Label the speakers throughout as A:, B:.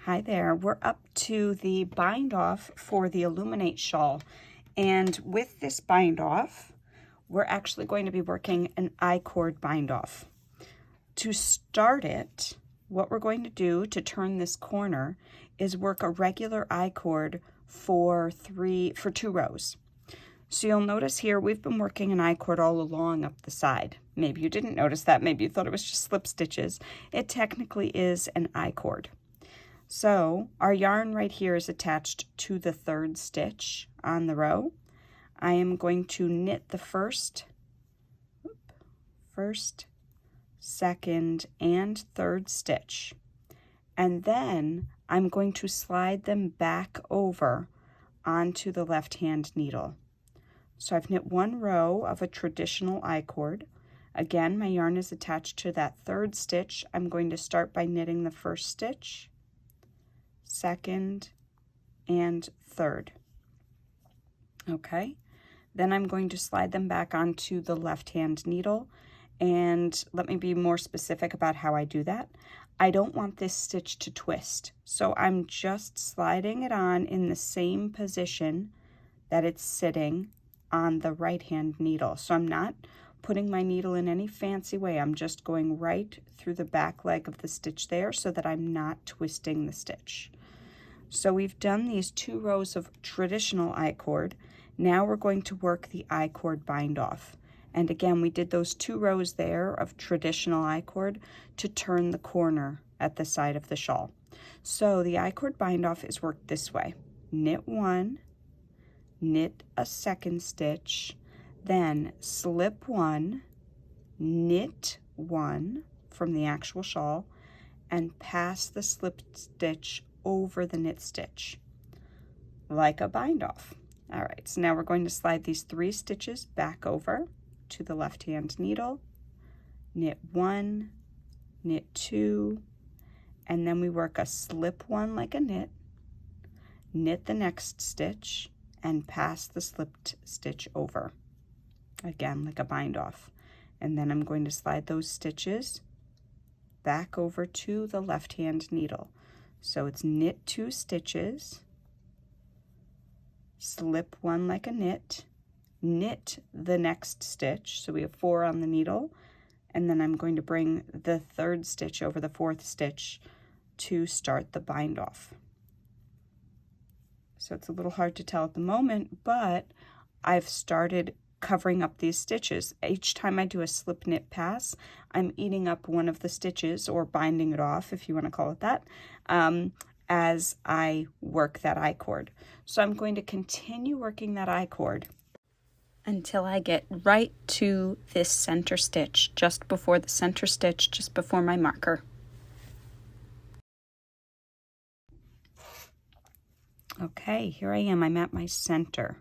A: Hi there, we're up to the bind off for the Illuminate Shawl. And with this bind off, we're actually going to be working an I-cord bind off. To start it, what we're going to do to turn this corner is work a regular I-cord for 2 rows. So you'll notice here, we've been working an I-cord all along up the side. Maybe you didn't notice that, maybe you thought it was just slip stitches. It technically is an I-cord. So our yarn right here is attached to the 3rd stitch on the row. I am going to knit the first, 2nd, and 3rd stitch. And then I'm going to slide them back over onto the left-hand needle. So I've knit 1 row of a traditional I-cord. Again, my yarn is attached to that 3rd stitch. I'm going to start by knitting the 1st stitch, 2nd, and 3rd. Okay, then I'm going to slide them back onto the left-hand needle, and let me be more specific about how I do that. I don't want this stitch to twist, so I'm just sliding it on in the same position that it's sitting on the right-hand needle. So I'm not putting my needle in any fancy way. I'm just going right through the back leg of the stitch there so that I'm not twisting the stitch. So we've done these 2 rows of traditional I-cord. Now we're going to work the I-cord bind off. And again, we did those 2 rows there of traditional I-cord to turn the corner at the side of the shawl. So the I-cord bind off is worked this way. Knit 1, knit a 2nd stitch, then slip 1, knit 1 from the actual shawl, and pass the slip stitch over the knit stitch, like a bind off. All right, so now we're going to slide these 3 stitches back over to the left-hand needle, knit 1, knit 2, and then we work a slip 1 like a knit the next stitch, and pass the slipped stitch over, again like a bind off. And then I'm going to slide those stitches back over to the left-hand needle. So it's knit 2 stitches, slip 1 like a knit the next stitch, so we have 4 on the needle, and then I'm going to bring the 3rd stitch over the 4th stitch to start the bind off. So it's a little hard to tell at the moment, but I've started covering up these stitches. Each time I do a slip knit pass, I'm eating up one of the stitches, or binding it off if you want to call it that, as I work that I-cord. So I'm going to continue working that I-cord until I get right to this center stitch, just before the center stitch, just before my marker. Okay, here I am. I'm at my center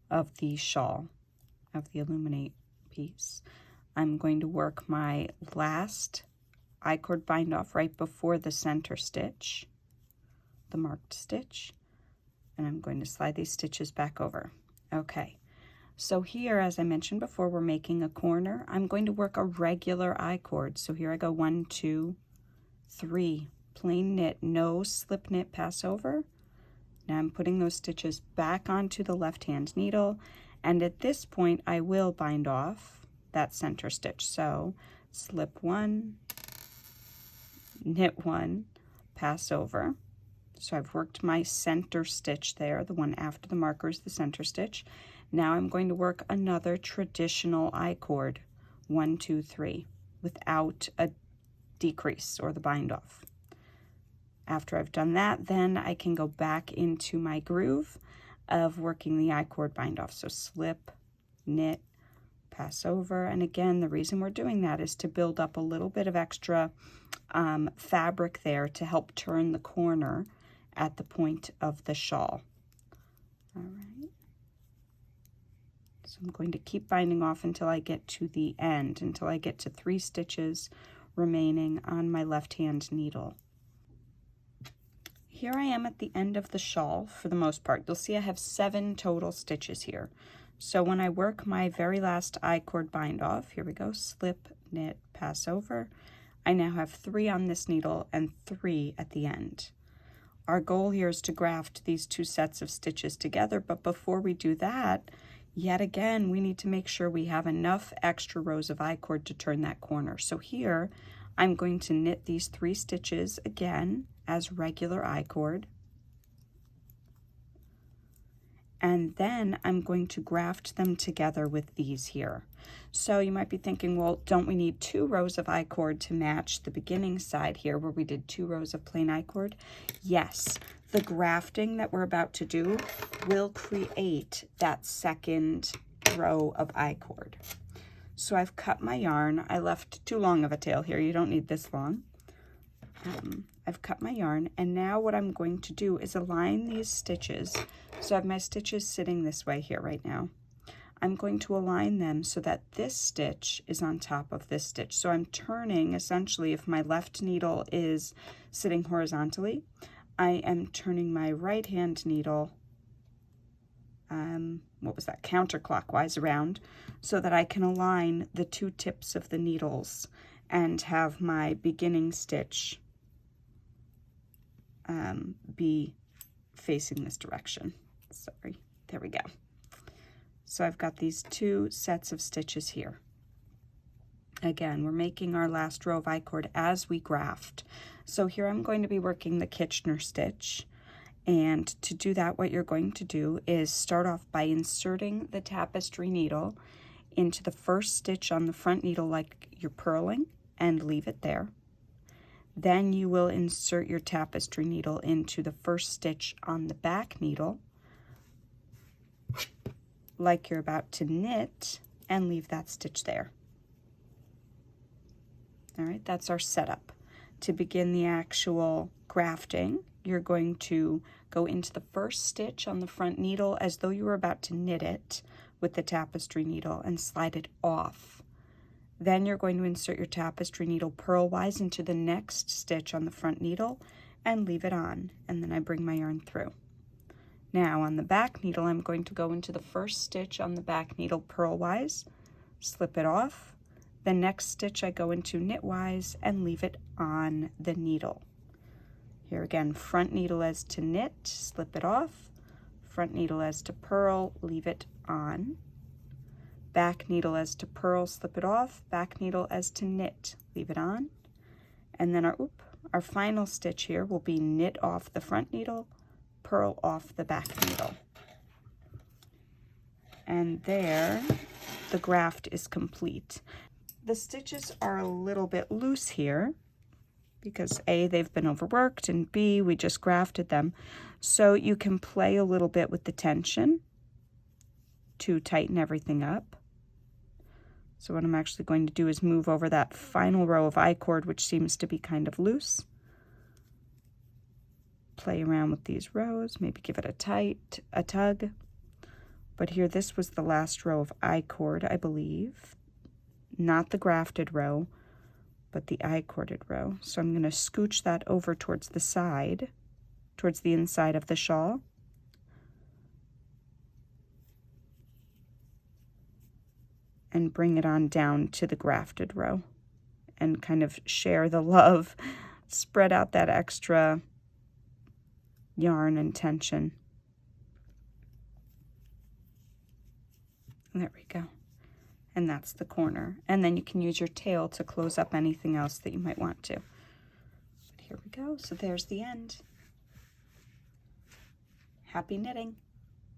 A: of the shawl, of the Illuminate piece. I'm going to work my last I-cord bind off right before the center stitch, the marked stitch, and I'm going to slide these stitches back over. Okay, so here, as I mentioned before, we're making a corner. I'm going to work a regular I-cord. So here I go, 1, 2, 3, plain knit, no slip knit pass over. Now I'm putting those stitches back onto the left-hand needle, and at this point I will bind off that center stitch. So slip 1, knit 1, pass over. So I've worked my center stitch there, the one after the marker is the center stitch. Now I'm going to work another traditional I-cord, 1, 2, 3, without a decrease or the bind off. After I've done that, then I can go back into my groove of working the I-cord bind off. So slip, knit, pass over, and again, the reason we're doing that is to build up a little bit of extra fabric there to help turn the corner at the point of the shawl. All right. So I'm going to keep binding off until I get to the end, until I get to 3 stitches remaining on my left-hand needle. Here I am at the end of the shawl for the most part. You'll see I have 7 total stitches here. So when I work my very last I-cord bind off, here we go, slip, knit, pass over, I now have 3 on this needle and 3 at the end. our goal here is to graft these two sets of stitches together, but before we do that, yet again, we need to make sure we have enough extra rows of I-cord to turn that corner. So here, I'm going to knit these 3 stitches again as regular I-cord. And then I'm going to graft them together with these here. So you might be thinking, well, don't we need 2 rows of I-cord to match the beginning side here where we did 2 rows of plain I-cord? Yes, the grafting that we're about to do will create that second row of I-cord. So I've cut my yarn. I left too long of a tail here. You don't need this long. I've cut my yarn, and now what I'm going to do is align these stitches. So I have my stitches sitting this way here right now. I'm going to align them so that this stitch is on top of this stitch. So I'm turning, essentially, if my left needle is sitting horizontally, I am turning my right hand needle, counterclockwise around, so that I can align the 2 tips of the needles and have my beginning stitch be facing this direction. Sorry, there we go. So I've got these 2 sets of stitches here. Again, we're making our last row of I-cord as we graft. So here I'm going to be working the Kitchener stitch. And to do that, what you're going to do is start off by inserting the tapestry needle into the first stitch on the front needle like you're purling and leave it there. Then you will insert your tapestry needle into the first stitch on the back needle like you're about to knit and leave that stitch there. All right, that's our setup. To begin the actual grafting, you're going to go into the first stitch on the front needle as though you were about to knit it with the tapestry needle and slide it off. Then you're going to insert your tapestry needle purlwise into the next stitch on the front needle and leave it on, and then I bring my yarn through. Now on the back needle, I'm going to go into the first stitch on the back needle purlwise, slip it off. The next stitch I go into knitwise and leave it on the needle. Here again, front needle as to knit, slip it off. Front needle as to purl, leave it on. Back needle as to purl, slip it off. Back needle as to knit, leave it on. And then our final stitch here will be knit off the front needle, purl off the back needle. And there, the graft is complete. The stitches are a little bit loose here because A, they've been overworked, and B, we just grafted them. So you can play a little bit with the tension to tighten everything up. So what I'm actually going to do is move over that final row of I-cord, which seems to be kind of loose. Play around with these rows, maybe give it a tug. But here, this was the last row of I-cord, I believe. Not the grafted row, but the I-corded row. So I'm going to scooch that over towards the side, towards the inside of the shawl. And bring it on down to the grafted row and kind of share the love, spread out that extra yarn and tension. There we go. And that's the corner. And then you can use your tail to close up anything else that you might want to. But here we go. So there's the end. Happy knitting.